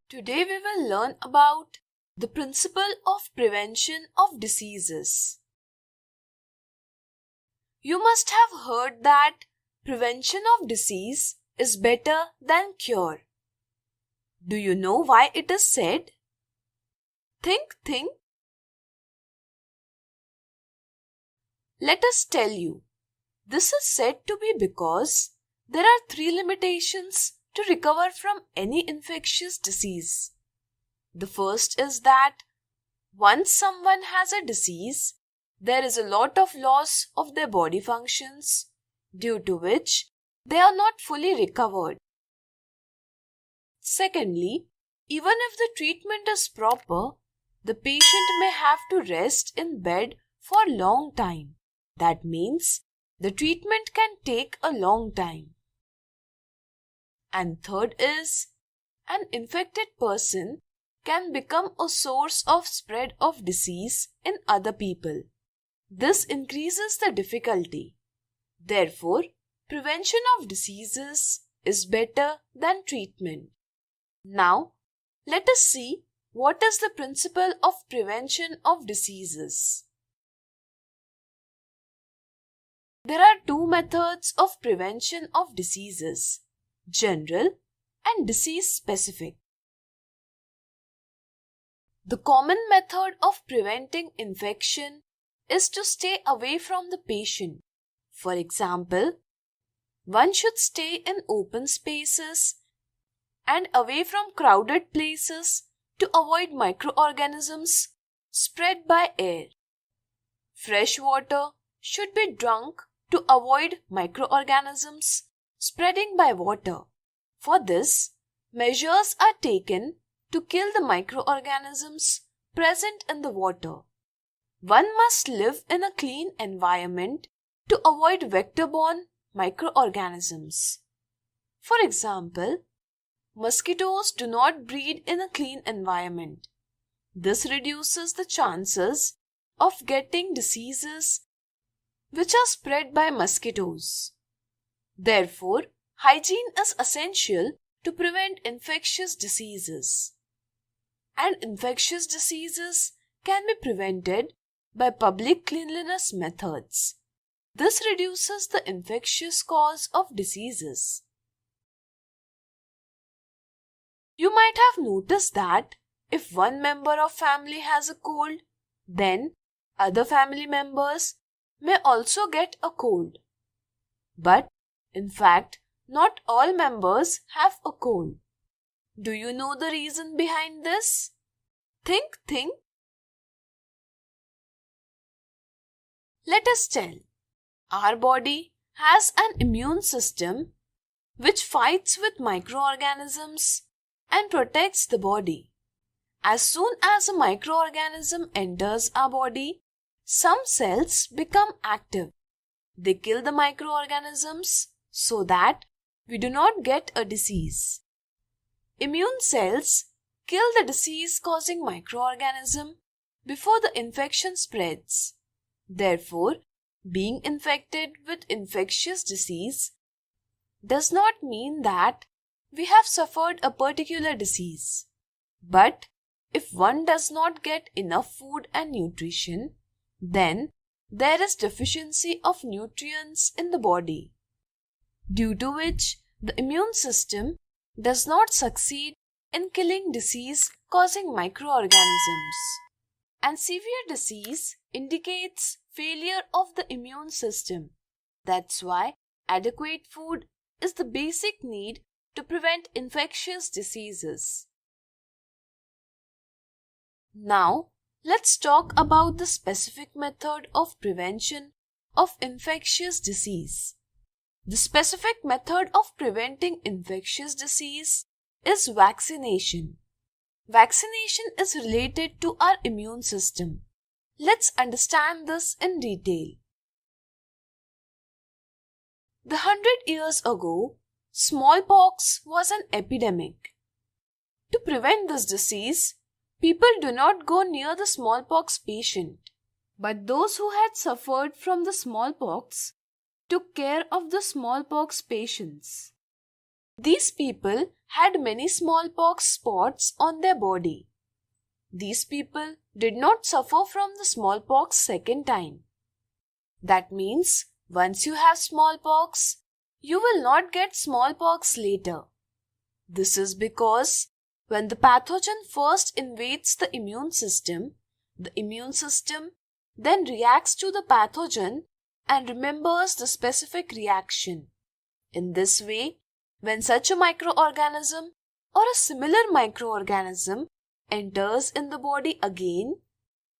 Today we will learn about the principle of prevention of diseases. You must have heard that prevention of disease is better than cure. Do you know why it is said? Think. Let us tell you. This is said to be because there are 3 limitations to recover from any infectious disease. The first is that once someone has a disease, there is a lot of loss of their body functions, due to which they are not fully recovered. Secondly, even if the treatment is proper, the patient may have to rest in bed for a long time. That means the treatment can take a long time. And third is, an infected person can become a source of spread of disease in other people. This increases the difficulty. Therefore, prevention of diseases is better than treatment. Now, let us see what is the principle of prevention of diseases. There are 2 methods of prevention of diseases: general and disease specific. The common method of preventing infection is to stay away from the patient. For example, one should stay in open spaces and away from crowded places to avoid microorganisms spread by air. Fresh water should be drunk to avoid microorganisms spreading by water. For this, measures are taken to kill the microorganisms present in the water. One must live in a clean environment to avoid vector-borne microorganisms. For example, mosquitoes do not breed in a clean environment. This reduces the chances of getting diseases which are spread by mosquitoes. Therefore, hygiene is essential to prevent infectious diseases. And infectious diseases can be prevented by public cleanliness methods. This reduces the infectious cause of diseases. You might have noticed that if one member of family has a cold, then other family members may also get a cold. But in fact, not all members have a cold. Do you know the reason behind this? Think. Let us tell. Our body has an immune system which fights with microorganisms and protects the body. As soon as a microorganism enters our body, some cells become active. They kill the microorganisms so that we do not get a disease. Immune cells kill the disease-causing microorganism before the infection spreads. Therefore, being infected with infectious disease does not mean that we have suffered a particular disease. But if one does not get enough food and nutrition, then there is deficiency of nutrients in the body, due to which the immune system does not succeed in killing disease-causing microorganisms. And severe disease indicates failure of the immune system. That's why adequate food is the basic need to prevent infectious diseases. Now, let's talk about the specific method of prevention of infectious disease. The specific method of preventing infectious disease is vaccination. Vaccination is related to our immune system. Let's understand this in detail. 100 years ago, smallpox was an epidemic. To prevent this disease, people do not go near the smallpox patient, but those who had suffered from the smallpox took care of the smallpox patients. These people had many smallpox spots on their body. These people did not suffer from the smallpox second time. That means once you have smallpox, you will not get smallpox later. This is because when the pathogen first invades the immune system then reacts to the pathogen and remembers the specific reaction. In this way, when such a microorganism or a similar microorganism enters in the body again,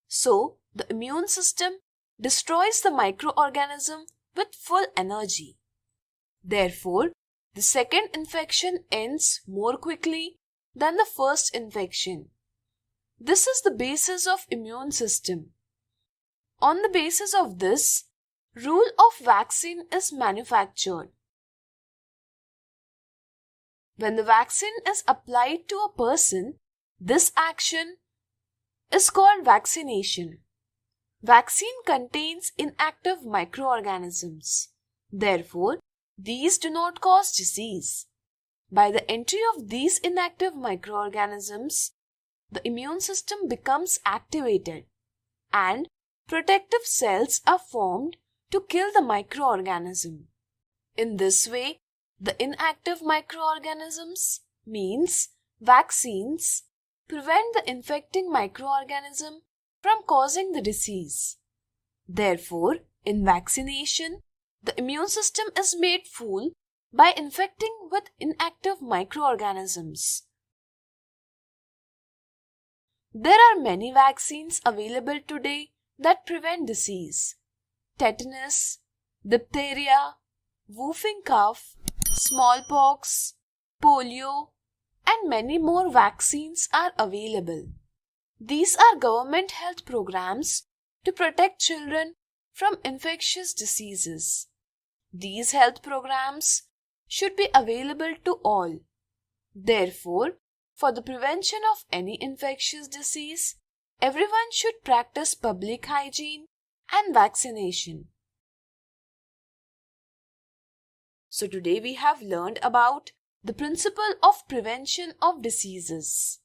so the immune system destroys the microorganism with full energy. Therefore, the second infection ends more quickly than the first infection. This is the basis of immune system. On the basis of this, rule of vaccine is manufactured. When the vaccine is applied to a person, this action is called vaccination. Vaccine contains inactive microorganisms. Therefore, these do not cause disease. By the entry of these inactive microorganisms, the immune system becomes activated and protective cells are formed to kill the microorganism. In this way, the inactive microorganisms, means vaccines, prevent the infecting microorganism from causing the disease. Therefore, in vaccination, the immune system is made full by infecting with inactive microorganisms. There are many vaccines available today that prevent disease. Tetanus, diphtheria, whooping cough, smallpox, polio, and many more vaccines are available. These are government health programs to protect children from infectious diseases. These health programs should be available to all. Therefore, for the prevention of any infectious disease, everyone should practice public hygiene and vaccination. So today we have learned about the principle of prevention of diseases.